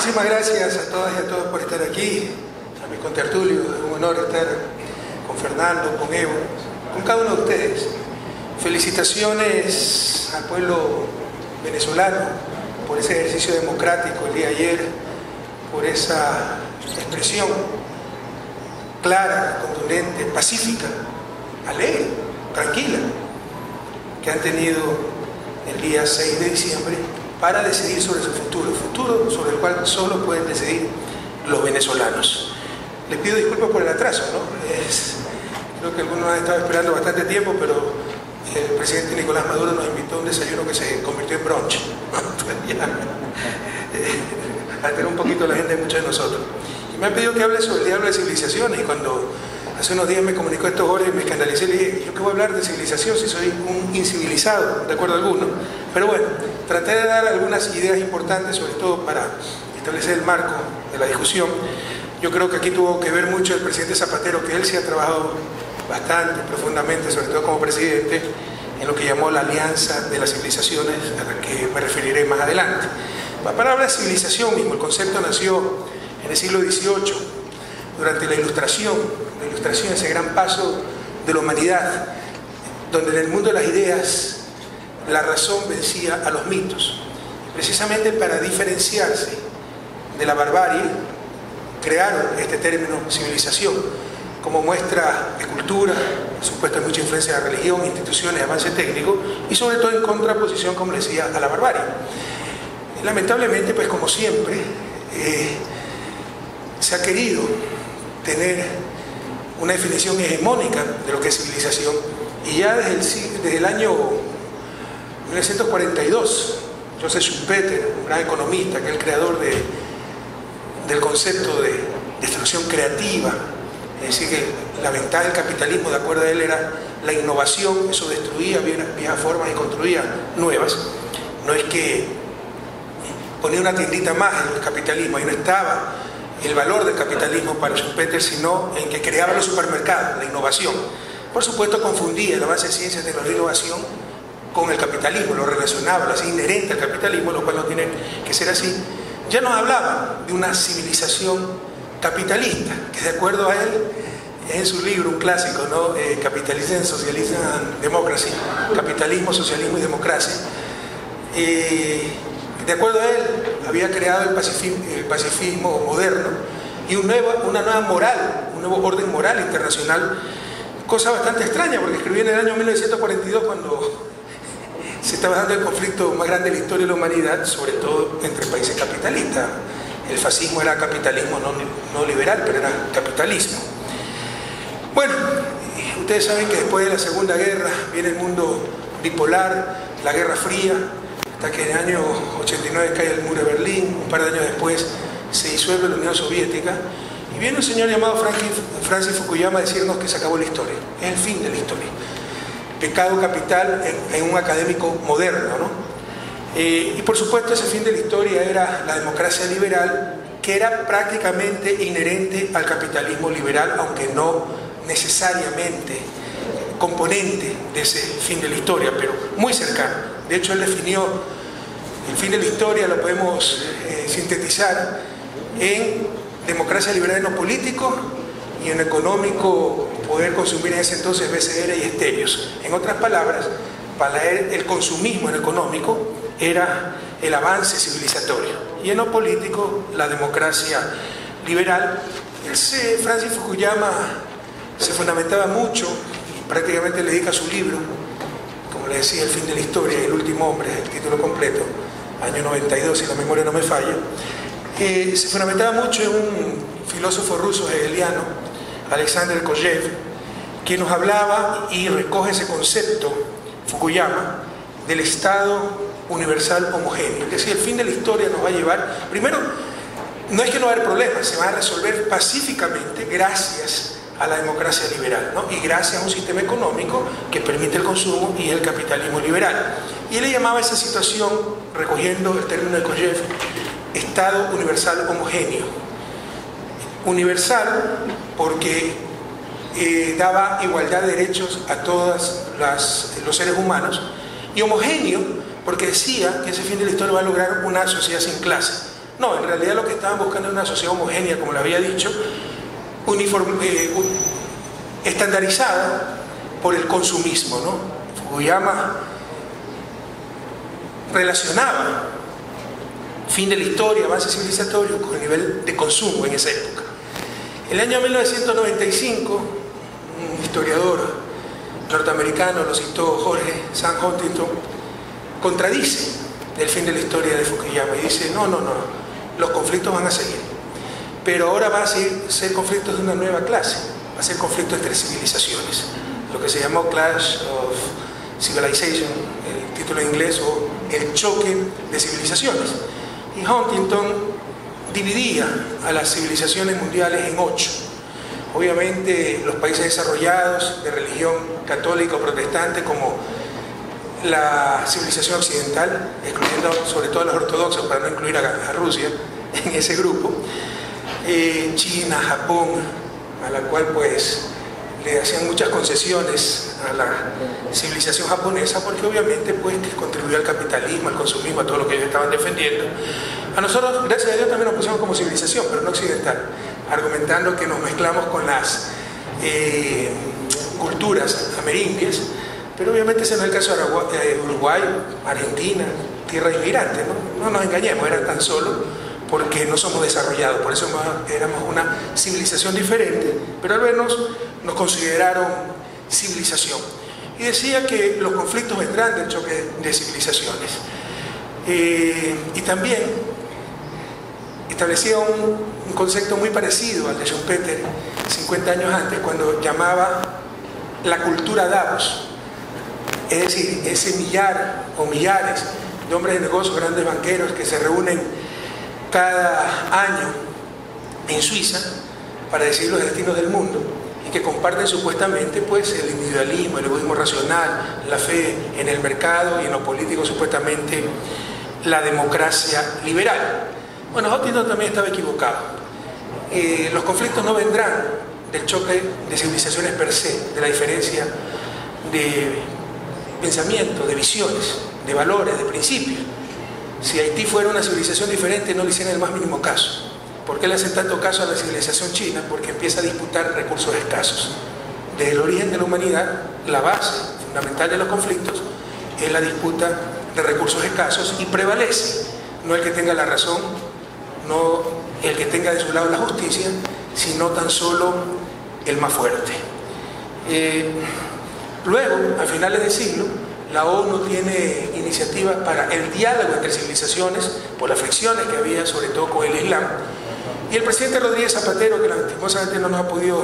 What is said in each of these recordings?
Muchísimas gracias a todas y a todos por estar aquí, a mis contertulios. Es un honor estar con Fernando, con Evo, con cada uno de ustedes. Felicitaciones al pueblo venezolano por ese ejercicio democrático el día de ayer, por esa expresión clara, contundente, pacífica, alegre, tranquila, que han tenido el día 6 de diciembre para decidir sobre su futuro, futuro sobre el cual solo pueden decidir los venezolanos. Les pido disculpas por el atraso, ¿no? Creo que algunos han estado esperando bastante tiempo, pero el presidente Nicolás Maduro nos invitó a un desayuno que se convirtió en brunch. Alteró un poquito la gente de muchos de nosotros. Y me han pedido que hable sobre el diablo de civilizaciones, y cuando hace unos días me comunicó estos jóvenes, me escandalicé y le dije, ¿yo qué voy a hablar de civilización si soy un incivilizado, de acuerdo a algunos? Pero bueno, traté de dar algunas ideas importantes, sobre todo para establecer el marco de la discusión. Yo creo que aquí tuvo que ver mucho el presidente Zapatero, que él sí ha trabajado bastante, profundamente, sobre todo como presidente, en lo que llamó la Alianza de las Civilizaciones, a la que me referiré más adelante. La palabra civilización mismo, el concepto nació en el siglo XVIII, durante la Ilustración, ese gran paso de la humanidad, donde en el mundo de las ideas la razón vencía a los mitos. Precisamente para diferenciarse de la barbarie, crearon este término civilización, como muestra de cultura, supuesta mucha influencia de la religión, instituciones, avance técnico, y sobre todo en contraposición, como les decía, a la barbarie. Lamentablemente, pues como siempre, se ha querido tener una definición hegemónica de lo que es civilización, y ya desde el año 1942, Joseph Schumpeter, un gran economista, que es el creador del concepto de destrucción creativa, es decir, que la ventaja del capitalismo, de acuerdo a él, era la innovación, eso destruía viejas formas y construía nuevas. No es que ponía una tiendita más en el capitalismo, ahí no estaba el valor del capitalismo para Schumpeter, sino en que creaba los supermercados, la innovación. Por supuesto, confundía el avance de ciencia, tecnología e innovación con el capitalismo, lo relacionaba, lo hacía inherente al capitalismo, lo cual no tiene que ser así. Ya nos hablaba de una civilización capitalista, que de acuerdo a él, en su libro, un clásico, ¿no? Capitalism, Socialism and Democracy, Capitalismo, Socialismo y Democracia, de acuerdo a él, había creado el pacifismo moderno y una nueva moral, un nuevo orden moral internacional, cosa bastante extraña, porque escribió en el año 1942, cuando se estaba dando el conflicto más grande de la historia de la humanidad, sobre todo entre países capitalistas. El fascismo era capitalismo no liberal, pero era capitalismo. Bueno, ustedes saben que después de la Segunda Guerra viene el mundo bipolar, la Guerra Fría, hasta que en el año 89 cae el muro de Berlín, un par de años después se disuelve la Unión Soviética, y viene un señor llamado Francis Fukuyama a decirnos que se acabó la historia, es el fin de la historia. Pecado capital en un académico moderno, ¿no? Y por supuesto ese fin de la historia era la democracia liberal, que era prácticamente inherente al capitalismo liberal, aunque no necesariamente componente de ese fin de la historia, pero muy cercano. De hecho, él definió el fin de la historia, lo podemos sintetizar en democracia liberal en lo político y en lo económico, poder consumir en ese entonces BCR y estéreos. En otras palabras, para él el consumismo en lo económico era el avance civilizatorio, y en lo político la democracia liberal. Francis Fukuyama se fundamentaba mucho, y prácticamente le dedica su libro, como le decía, El fin de la historia, El último hombre, el título completo, año 92, si la memoria no me falla. Se fundamentaba mucho en un filósofo ruso hegeliano, Alexander Kojev, que nos hablaba y recoge ese concepto, Fukuyama, del Estado universal homogéneo. Es decir, el fin de la historia nos va a llevar, primero, no es que no va a haber problemas, se van a resolver pacíficamente gracias a la democracia liberal, ¿no? Y gracias a un sistema económico que permite el consumo y el capitalismo liberal. Y él le llamaba a esa situación, recogiendo el término de Kojev, Estado universal homogéneo. Universal porque daba igualdad de derechos a todos los seres humanos, y homogéneo porque decía que ese fin de la historia va a lograr una sociedad sin clase. No, en realidad lo que estaban buscando es una sociedad homogénea, como lo había dicho, estandarizada por el consumismo, ¿no? Fukuyama relacionaba fin de la historia, avance civilizatorio, con el nivel de consumo en esa época. El año 1995, un historiador norteamericano, lo citó Jorge Sam Huntington, contradice el fin de la historia de Fukuyama y dice, no, los conflictos van a seguir, pero ahora va a ser conflictos de una nueva clase, va a ser conflictos entre civilizaciones, lo que se llamó Clash of Civilization, el título en inglés, o el choque de civilizaciones. Y Huntington dividía a las civilizaciones mundiales en 8. Obviamente los países desarrollados de religión católica o protestante, como la civilización occidental, excluyendo sobre todo a los ortodoxos para no incluir a Rusia en ese grupo, China, Japón, a la cual pues le hacían muchas concesiones a la civilización japonesa, porque obviamente pues que contribuyó al capitalismo, al consumismo, a todo lo que ellos estaban defendiendo. A nosotros, gracias a Dios, también nos pusimos como civilización, pero no occidental, argumentando que nos mezclamos con las culturas amerindias, pero obviamente ese no es el caso de Uruguay, Argentina, tierra inmigrante, ¿no? No nos engañemos, era tan solo porque no somos desarrollados, por eso éramos una civilización diferente, pero al vernos nos consideraron civilización. Y decía que los conflictos vendrán del choque de civilizaciones. Y también establecía un concepto muy parecido al de Schumpeter 50 años antes, cuando llamaba la cultura Davos, es decir, ese millar o millares de hombres de negocios, grandes banqueros que se reúnen cada año en Suiza para decidir los destinos del mundo y que comparten supuestamente pues el individualismo, el egoísmo racional, la fe en el mercado y en lo político supuestamente la democracia liberal. Bueno, Huntington también estaba equivocado. Los conflictos no vendrán del choque de civilizaciones per se, de la diferencia de pensamiento, de visiones, de valores, de principios. Si Haití fuera una civilización diferente, no le hicieran el más mínimo caso. ¿Por qué le hacen tanto caso a la civilización china? Porque empieza a disputar recursos escasos. Desde el origen de la humanidad, la base fundamental de los conflictos es la disputa de recursos escasos y prevalece, no el que tenga la razón, no el que tenga de su lado la justicia, sino tan solo el más fuerte. Luego, a finales del siglo, la ONU tiene iniciativas para el diálogo entre civilizaciones por las fricciones que había, sobre todo con el Islam. Y el presidente Rodríguez Zapatero, que lastimosamente no nos ha podido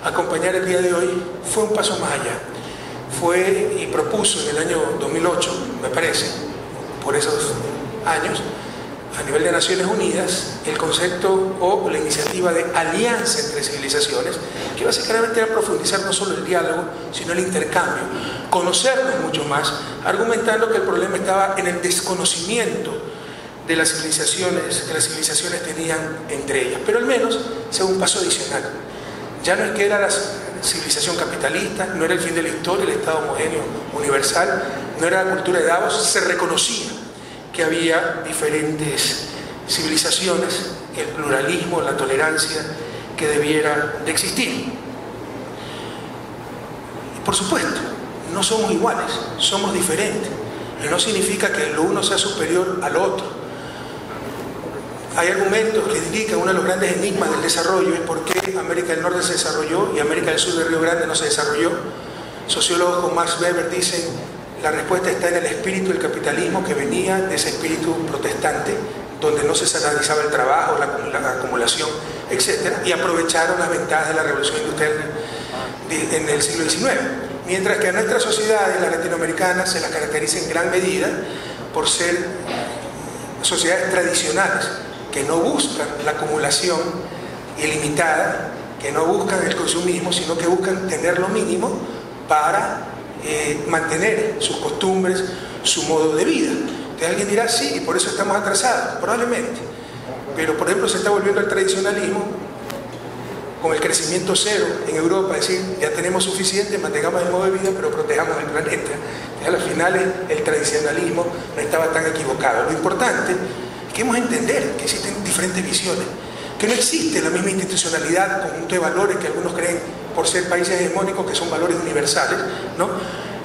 acompañar el día de hoy, fue un paso más allá. Fue y propuso en el año 2008, me parece, por esos años, a nivel de Naciones Unidas, el concepto o la iniciativa de alianza entre civilizaciones, que básicamente era profundizar no solo el diálogo, sino el intercambio, conocernos mucho más, argumentando que el problema estaba en el desconocimiento de las civilizaciones que las civilizaciones tenían entre ellas, pero al menos sea un paso adicional. Ya no es que era la civilización capitalista, no era el fin de la historia, el Estado homogéneo universal, no era la cultura de Davos, se reconocía que había diferentes civilizaciones, el pluralismo, la tolerancia que debiera de existir. Y por supuesto, no somos iguales, somos diferentes, y no significa que lo uno sea superior al otro. Hay argumentos que indican uno de los grandes enigmas del desarrollo es por qué América del Norte se desarrolló y América del Sur de Río Grande no se desarrolló. Sociólogos como Max Weber dicen la respuesta está en el espíritu del capitalismo que venía de ese espíritu protestante, donde no se salarizaba el trabajo, la acumulación, etc. Y aprovecharon las ventajas de la revolución industrial en el siglo XIX. Mientras que a nuestras sociedades, las latinoamericanas, se las caracteriza en gran medida por ser sociedades tradicionales, que no buscan la acumulación ilimitada, que no buscan el consumismo, sino que buscan tener lo mínimo para mantener sus costumbres, su modo de vida. Entonces alguien dirá, sí, por eso estamos atrasados, probablemente. Pero por ejemplo se está volviendo al tradicionalismo con el crecimiento cero en Europa, es decir, ya tenemos suficiente, mantengamos el modo de vida, pero protejamos el planeta. Entonces, a los finales el tradicionalismo no estaba tan equivocado. Lo importante es que hemos de entender que existen diferentes visiones, que no existe la misma institucionalidad, conjunto de valores que algunos creen por ser países hegemónicos, que son valores universales, ¿no?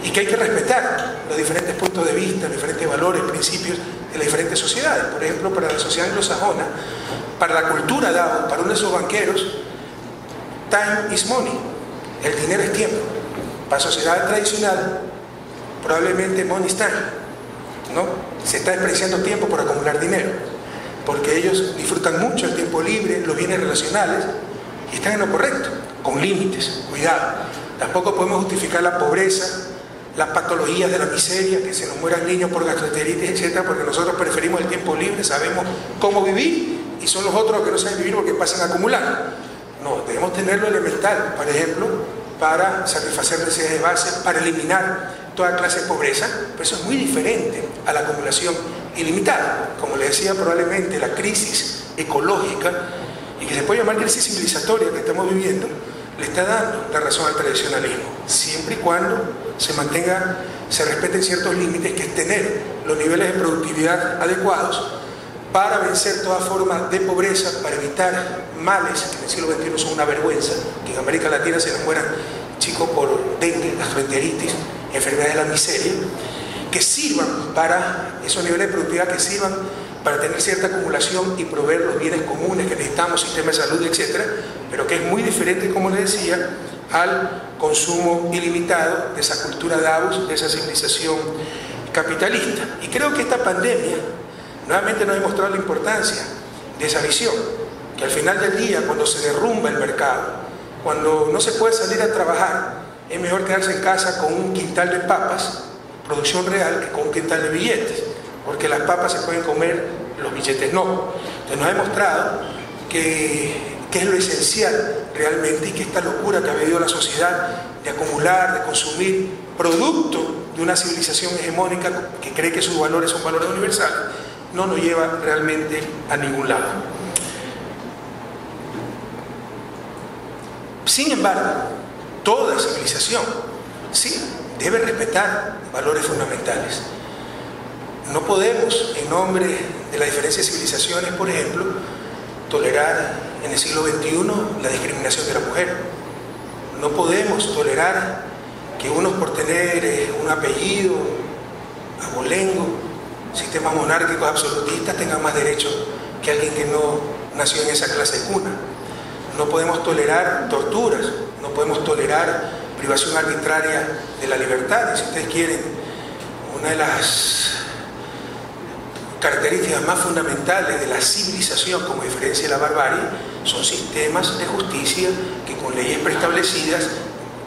Y que hay que respetar los diferentes puntos de vista, los diferentes valores, principios de las diferentes sociedades. Por ejemplo, para la sociedad anglosajona, para la cultura DAO, para uno de sus banqueros, time is money, el dinero es tiempo. Para la sociedad tradicional, probablemente money is time, ¿no? Se está despreciando tiempo por acumular dinero, porque ellos disfrutan mucho el tiempo libre, los bienes relacionales, y están en lo correcto, con límites, cuidado. Tampoco podemos justificar la pobreza, las patologías de la miseria, que se nos mueran niños por gastroenteritis, etcétera, porque nosotros preferimos el tiempo libre, sabemos cómo vivir, y son los otros los que no saben vivir porque pasan acumulando. No, debemos tener lo elemental, por ejemplo, para satisfacer necesidades de base, para eliminar toda clase de pobreza, pero eso es muy diferente a la acumulación ilimitada. Como les decía, probablemente la crisis ecológica, y que se puede llamar crisis civilizatoria que estamos viviendo, le está dando la razón al tradicionalismo, siempre y cuando se respeten ciertos límites, que es tener los niveles de productividad adecuados para vencer toda forma de pobreza, para evitar males que en el siglo XXI son una vergüenza, que en América Latina se nos mueran chicos por dengue, gastroenteritis, enfermedades de la miseria, que sirvan para esos niveles de productividad, que sirvan para tener cierta acumulación y proveer los bienes comunes que necesitamos, sistema de salud, etcétera, pero que es muy diferente, como les decía, al consumo ilimitado de esa cultura DAO, de esa civilización capitalista. Y creo que esta pandemia nuevamente nos ha demostrado la importancia de esa visión, que al final del día, cuando se derrumba el mercado, cuando no se puede salir a trabajar, es mejor quedarse en casa con un quintal de papas, producción real, que con un quintal de billetes, porque las papas se pueden comer, los billetes no. Entonces nos ha demostrado que es lo esencial realmente, y que esta locura que ha vivido la sociedad de acumular, de consumir, producto de una civilización hegemónica que cree que sus valores son valores universales, no nos lleva realmente a ningún lado. Sin embargo, toda civilización sí debe respetar valores fundamentales. No podemos, en nombre de la diferencia de civilizaciones, por ejemplo, tolerar en el siglo XXI la discriminación de la mujer. No podemos tolerar que unos, por tener un apellido abolengo, sistemas monárquicos absolutistas, tengan más derechos que alguien que no nació en esa clase de cuna. No podemos tolerar torturas, no podemos tolerar privación arbitraria de la libertad. Y si ustedes quieren, una de las características más fundamentales de la civilización, como diferencia de la barbarie, son sistemas de justicia que, con leyes preestablecidas,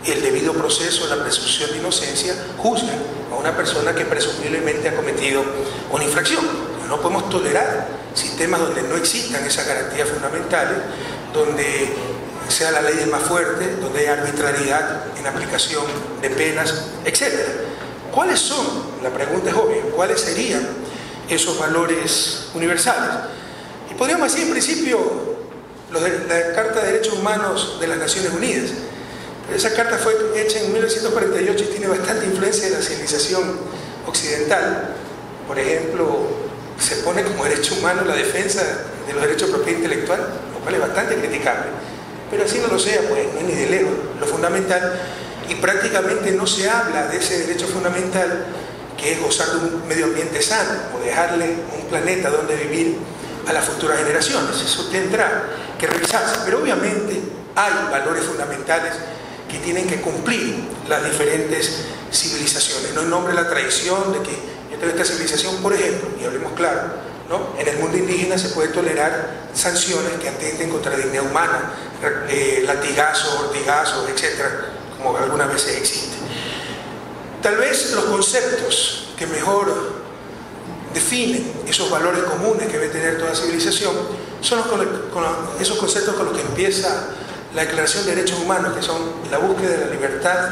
el debido proceso, la presunción de inocencia, juzgan a una persona que presumiblemente ha cometido una infracción. No podemos tolerar sistemas donde no existan esas garantías fundamentales, donde sea la ley del más fuerte, donde hay arbitrariedad en aplicación de penas, etc. ¿Cuáles son? La pregunta es obvia. ¿Cuáles serían esos valores universales? Y podríamos decir, en principio, la Carta de Derechos Humanos de las Naciones Unidas. Pero esa carta fue hecha en 1948 y tiene bastante influencia de la civilización occidental. Por ejemplo, se pone como derecho humano la defensa de los derechos de propiedad intelectual, lo cual es bastante criticable. Pero así no lo sea, pues no es ni de lejos lo fundamental, y prácticamente no se habla de ese derecho fundamental, que es gozar de un medio ambiente sano, o dejarle un planeta donde vivir a las futuras generaciones. Eso tendrá que revisarse, pero obviamente hay valores fundamentales que tienen que cumplir las diferentes civilizaciones, no en nombre de la tradición de que yo tengo esta civilización, por ejemplo, y hablemos claro, ¿no? En el mundo indígena se puede tolerar sanciones que atenten contra la dignidad humana, latigazos, ortigazos, etcétera, como algunas veces existe. Tal vez los conceptos que mejor definen esos valores comunes que debe tener toda civilización son esos conceptos con los que empieza la Declaración de Derechos Humanos, que son la búsqueda de la libertad,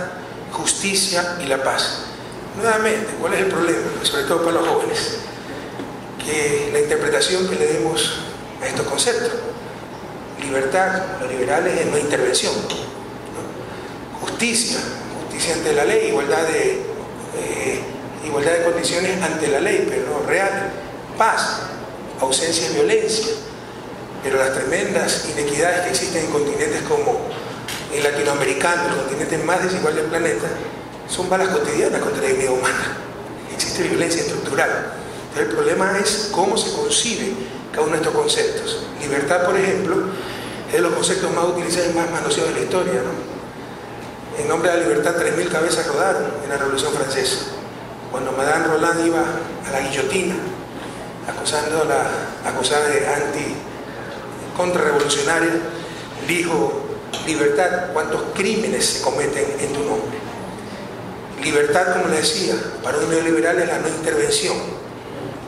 justicia y la paz. Nuevamente, ¿cuál es el problema? Sobre todo para los jóvenes, que la interpretación que le demos a estos conceptos. Libertad, los liberales, es no intervención, ¿no? Justicia ante la ley, igualdad de condiciones ante la ley, pero no real. Paz, ausencia de violencia, pero las tremendas inequidades que existen en continentes como el latinoamericano, el continente más desigual del planeta, son balas cotidianas contra la dignidad humana. Existe violencia estructural. Entonces, el problema es cómo se concibe cada uno de estos conceptos. Libertad, por ejemplo, es de los conceptos más utilizados y más manoseados de la historia, ¿no? En nombre de la libertad, 3.000 cabezas rodaron en la Revolución Francesa. Cuando Madame Roland iba a la guillotina, acusada de contrarrevolucionaria, dijo: libertad, ¿cuántos crímenes se cometen en tu nombre? Libertad, como le decía, para un neoliberal es la no intervención.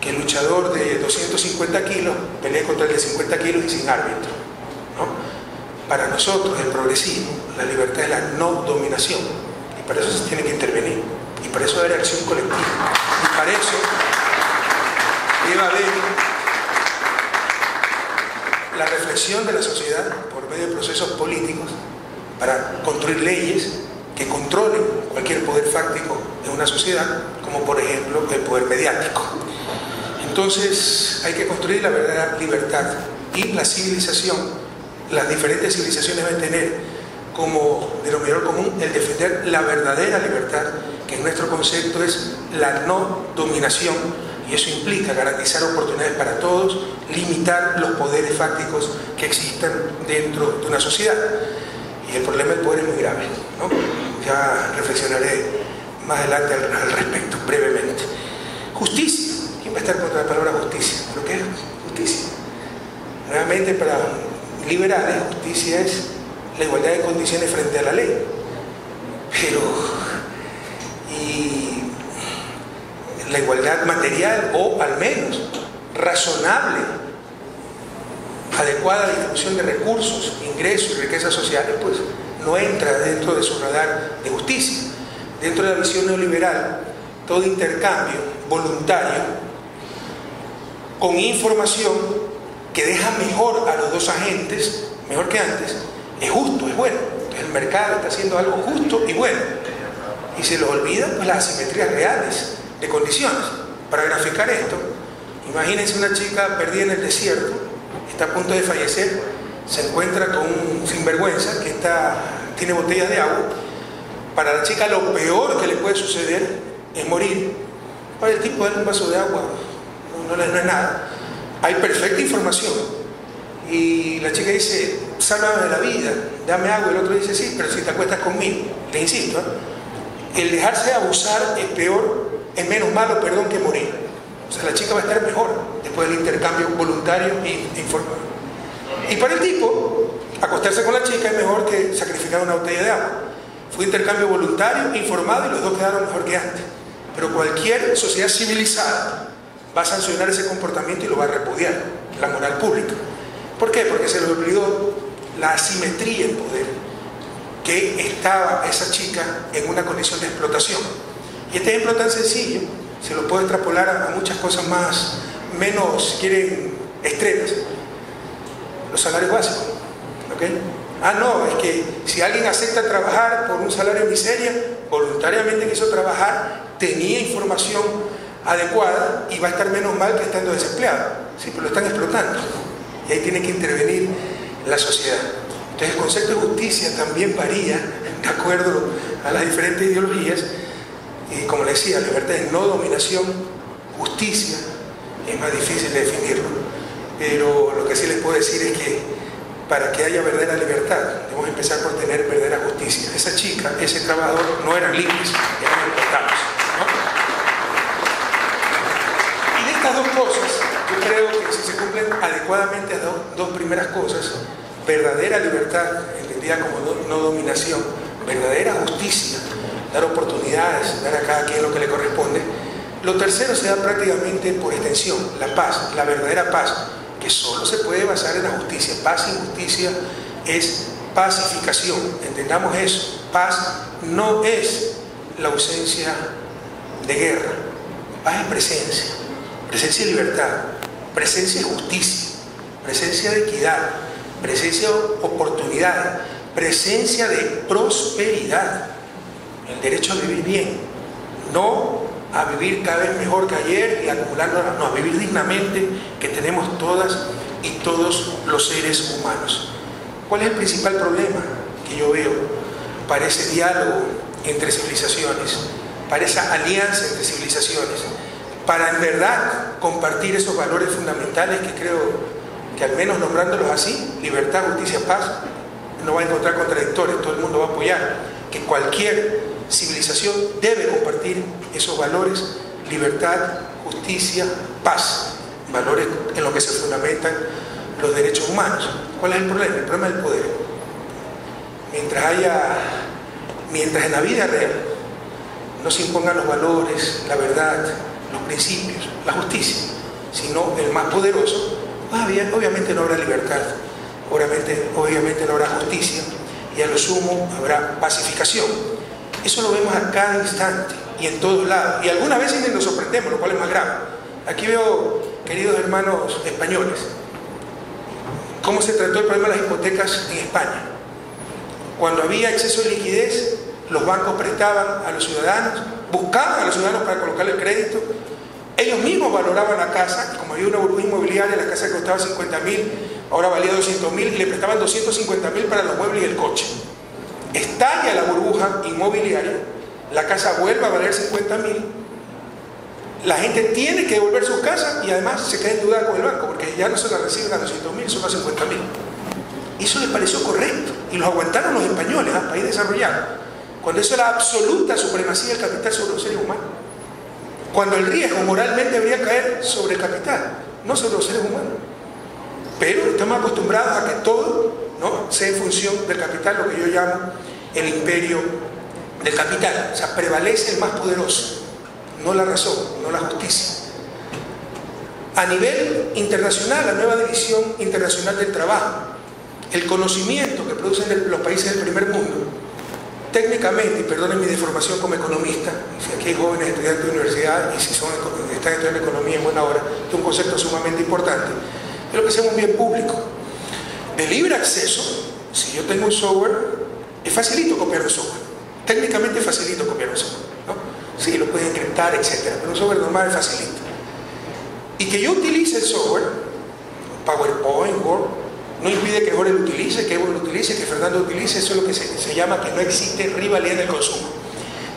Que el luchador de 250 kilos pelee contra el de 50 kilos y sin árbitro, ¿no? Para nosotros, el progresismo, la libertad es la no dominación. Y para eso se tiene que intervenir. Y para eso debe haber acción colectiva. Y para eso debe haber la reflexión de la sociedad por medio de procesos políticos para construir leyes que controlen cualquier poder fáctico en una sociedad, como por ejemplo el poder mediático. Entonces hay que construir la verdadera libertad, y la civilización, las diferentes civilizaciones deben tener como denominador común el defender la verdadera libertad, que en nuestro concepto es la no dominación, y eso implica garantizar oportunidades para todos, limitar los poderes fácticos que existan dentro de una sociedad. Y el problema del poder es muy grave, ¿no? Ya reflexionaré más adelante al respecto, brevemente. Justicia. ¿Quién va a estar contra la palabra justicia? ¿Pero qué es justicia? Nuevamente, para liberales, justicia es la igualdad de condiciones frente a la ley. Pero, y la igualdad material, o al menos razonable, adecuada distribución de recursos, ingresos y riquezas sociales, pues no entra dentro de su radar de justicia. Dentro de la visión neoliberal, todo intercambio voluntario con información que deja mejor a los dos agentes, mejor que antes, es justo, es bueno. Entonces el mercado está haciendo algo justo y bueno, y se les olvida pues las asimetrías reales de condiciones. Para graficar esto, imagínense una chica perdida en el desierto, está a punto de fallecer, se encuentra con un sinvergüenza que tiene botellas de agua. Para la chica lo peor que le puede suceder es morir. Para el tipo darle un vaso de agua no es nada. Hay perfecta información y la chica dice: sálvame de la vida, dame agua. El otro dice: sí, pero si te acuestas conmigo. Le insisto, el dejarse abusar es peor, es menos malo, perdón, que morir. O sea, la chica va a estar mejor después del intercambio voluntario e informado. Y para el tipo, acostarse con la chica es mejor que sacrificar una botella de agua. Fue intercambio voluntario, informado, y los dos quedaron mejor que antes. Pero cualquier sociedad civilizada va a sancionar ese comportamiento y lo va a repudiar, la moral pública. ¿Por qué? Porque se le olvidó la asimetría en poder, que estaba esa chica en una condición de explotación. Y este ejemplo tan sencillo se lo puedo extrapolar a muchas cosas menos, si quieren, extremas. Los salarios básicos, ¿ok? No, es que si alguien acepta trabajar por un salario de miseria, voluntariamente quiso trabajar, tenía información adecuada y va a estar menos mal que estando desempleado. Sí, pero lo están explotando. Y ahí tiene que intervenir la sociedad. Entonces el concepto de justicia también varía de acuerdo a las diferentes ideologías. Y como les decía, libertad es no dominación, justicia es más difícil de definirlo. Pero lo que sí les puedo decir es que para que haya verdadera libertad, debemos empezar por tener verdadera justicia. Esa chica, ese trabajador no eran libres, eran explotados, ¿no? Y de estas dos cosas, yo creo que si se cumplen adecuadamente las dos primeras cosas, verdadera libertad, entendida como no dominación, verdadera justicia, dar oportunidades, dar a cada quien lo que le corresponde. Lo tercero se da prácticamente por extensión, la paz, la verdadera paz, que solo se puede basar en la justicia. Paz sin justicia es pacificación, entendamos eso. Paz no es la ausencia de guerra, paz es presencia, presencia de libertad, presencia de justicia, presencia de equidad, presencia de oportunidad, presencia de prosperidad, el derecho a vivir bien, no a vivir cada vez mejor que ayer y acumulando, no, a vivir dignamente, que tenemos todas y todos los seres humanos. ¿Cuál es el principal problema que yo veo para ese diálogo entre civilizaciones, para esa alianza entre civilizaciones, para en verdad compartir esos valores fundamentales que creo que al menos nombrándolos así, libertad, justicia, paz, no va a encontrar contradictores, todo el mundo va a apoyar que cualquier civilización debe compartir esos valores: libertad, justicia, paz, valores en los que se fundamentan los derechos humanos. ¿Cuál es el problema? El problema es el poder. Mientras en la vida real no se impongan los valores, la verdad, los principios, la justicia, sino el más poderoso, obviamente no habrá libertad, obviamente no habrá justicia, y a lo sumo habrá pacificación. Eso lo vemos a cada instante y en todos lados, y algunas veces ni nos sorprendemos, lo cual es más grave. Aquí veo, queridos hermanos españoles, cómo se trató el problema de las hipotecas en España. Cuando había exceso de liquidez, los bancos prestaban a los ciudadanos, buscaban a los ciudadanos para colocarle el crédito. Ellos mismos valoraban la casa, y como había una burbuja inmobiliaria, la casa que costaba 50.000, ahora valía 200.000, y le prestaban 250.000 para los muebles y el coche. Estalla la burbuja inmobiliaria, la casa vuelve a valer 50.000, la gente tiene que devolver sus casas y además se queda endeudada con el banco, porque ya no se la reciben a 200.000, son a 50.000. Eso les pareció correcto, y los aguantaron los españoles, país desarrollado, cuando eso era absoluta supremacía del capital sobre los seres humanos. Cuando el riesgo moralmente debería caer sobre el capital, no sobre los seres humanos. Pero estamos acostumbrados a que todo, ¿no?, sea en función del capital, lo que yo llamo el imperio del capital. O sea, prevalece el más poderoso, no la razón, no la justicia. A nivel internacional, la nueva división internacional del trabajo, el conocimiento que producen los países del primer mundo, técnicamente, y perdonen mi deformación como economista, si aquí hay jóvenes estudiantes de universidad y si están estudiando economía en buena hora, es un concepto sumamente importante, es lo que se llama un bien público. De libre acceso, si yo tengo un software, es facilito copiar un software. Técnicamente es facilito copiar un software, ¿no? Sí, lo pueden encriptar, etc. Pero un software normal es facilito. Y que yo utilice el software, PowerPoint, Word, no impide que Jorge lo utilice, que Evo lo utilice, que Fernando lo utilice. Eso es lo que se llama que no existe rivalidad en el consumo.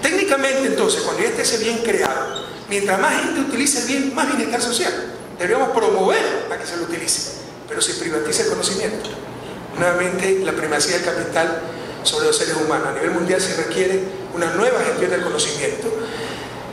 Técnicamente, entonces, cuando ya esté ese bien creado, mientras más gente utilice el bien, más bienestar social. Deberíamos promover a que se lo utilice, pero se privatiza el conocimiento. Nuevamente, la primacía del capital sobre los seres humanos. A nivel mundial se requiere una nueva gestión del conocimiento.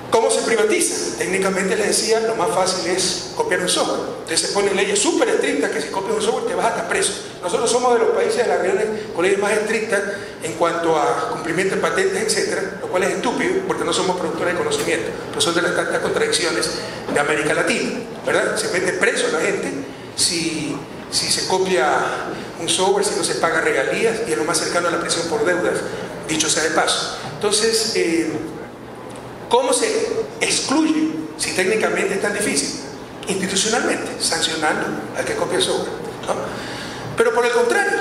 ¿Cómo se privatiza? Técnicamente les decía, lo más fácil es copiar un software. Entonces se ponen leyes súper estrictas que si copias un software te vas hasta preso. Nosotros somos de los países de las regiones con leyes más estrictas en cuanto a cumplimiento de patentes, etcétera, lo cual es estúpido porque no somos productores de conocimiento, pero son de las tantas contradicciones de América Latina, ¿verdad? Se mete preso a la gente si se copia un software, si no se paga regalías, y es lo más cercano a la prisión por deudas, dicho sea de paso. Entonces, ¿cómo se excluye si técnicamente es tan difícil? Institucionalmente, sancionando al que copia el software, ¿no? Pero por el contrario,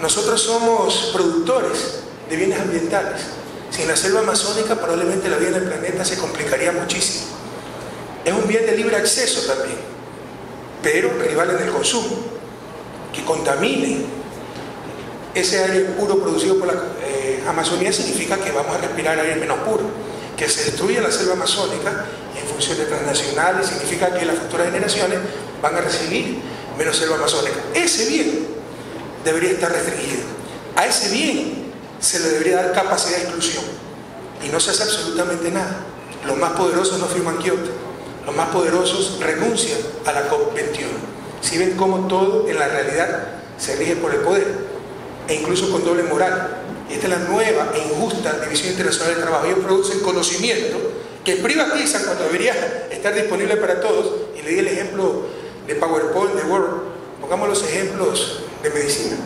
nosotros somos productores de bienes ambientales. Sin la selva amazónica probablemente la vida en el planeta se complicaría muchísimo. Es un bien de libre acceso también, pero rival en el consumo, que contamine ese aire puro producido por la Amazonía significa que vamos a respirar aire menos puro. Que se destruya la selva amazónica en función de transnacionales significa que las futuras generaciones van a recibir menos selva amazónica. Ese bien debería estar restringido. A ese bien se le debería dar capacidad de inclusión. Y no se hace absolutamente nada. Los más poderosos no firman Kioto. Los más poderosos renuncian a la COP21. Si ven cómo todo en la realidad se rige por el poder, e incluso con doble moral. Y esta es la nueva e injusta división internacional del trabajo. Ellos producen conocimiento que privatizan cuando debería estar disponible para todos. Y le di el ejemplo de PowerPoint, de Word. Pongamos los ejemplos de medicina,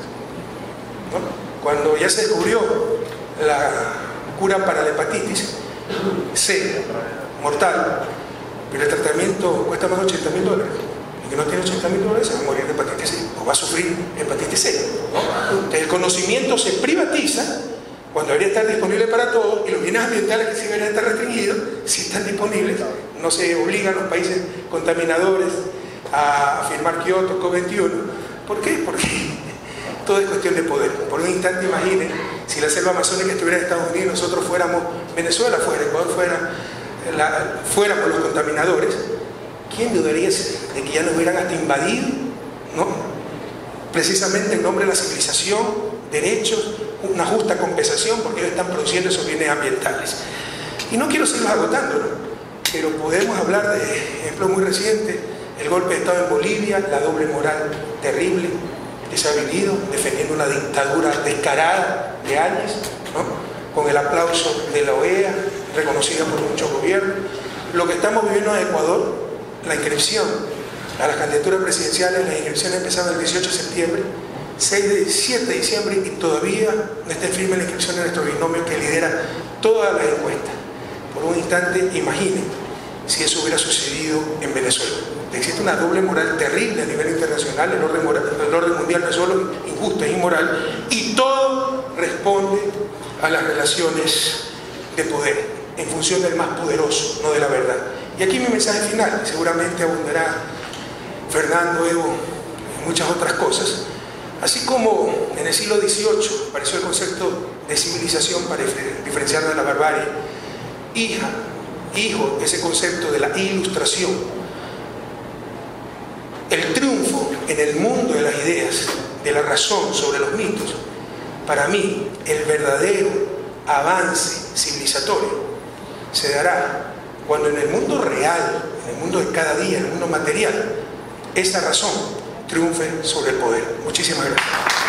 ¿no? Cuando ya se descubrió la cura para la hepatitis C, mortal, pero el tratamiento cuesta más de $80.000. El que no tiene $80.000 se va a morir de hepatitis C o va a sufrir hepatitis C, ¿no? Entonces el conocimiento se privatiza cuando debería estar disponible para todos, y los bienes ambientales que sí deberían estar restringidos, sí están disponibles. No se obligan los países contaminadores a firmar Kioto, COP21. ¿Por qué? Porque todo es cuestión de poder. Por un instante imaginen, si la selva amazónica estuviera en Estados Unidos, nosotros fuéramos, Venezuela fuera, Ecuador fuéramos los contaminadores, ¿quién dudaría de que ya nos hubieran hasta invadido, ¿no? Precisamente en nombre de la civilización, derechos, una justa compensación, porque ellos están produciendo esos bienes ambientales. Y no quiero seguirlos agotando, ¿no? Pero podemos hablar de ejemplos muy recientes, el golpe de Estado en Bolivia, la doble moral terrible que se ha vivido, defendiendo una dictadura descarada de años, ¿no? Con el aplauso de la OEA, reconocida por muchos gobiernos. Lo que estamos viviendo en Ecuador, la inscripción a las candidaturas presidenciales, las inscripciones empezaron el 18 de septiembre, 7 de diciembre, y todavía no está firme la inscripción de nuestro binomio que lidera todas las encuestas. Por un instante, imaginen si eso hubiera sucedido en Venezuela. Existe una doble moral terrible a nivel internacional, el orden mundial no es solo injusto, es inmoral, y todo responde a las relaciones de poder, en función del más poderoso, no de la verdad. Y aquí mi mensaje final, seguramente abundará Fernando, Evo, y muchas otras cosas. Así como en el siglo XVIII apareció el concepto de civilización para diferenciarlo de la barbarie, hijo, ese concepto de la ilustración, el triunfo en el mundo de las ideas, de la razón sobre los mitos, para mí el verdadero avance civilizatorio se dará cuando en el mundo real, en el mundo de cada día, en el mundo material, esa razón triunfe sobre el poder. Muchísimas gracias.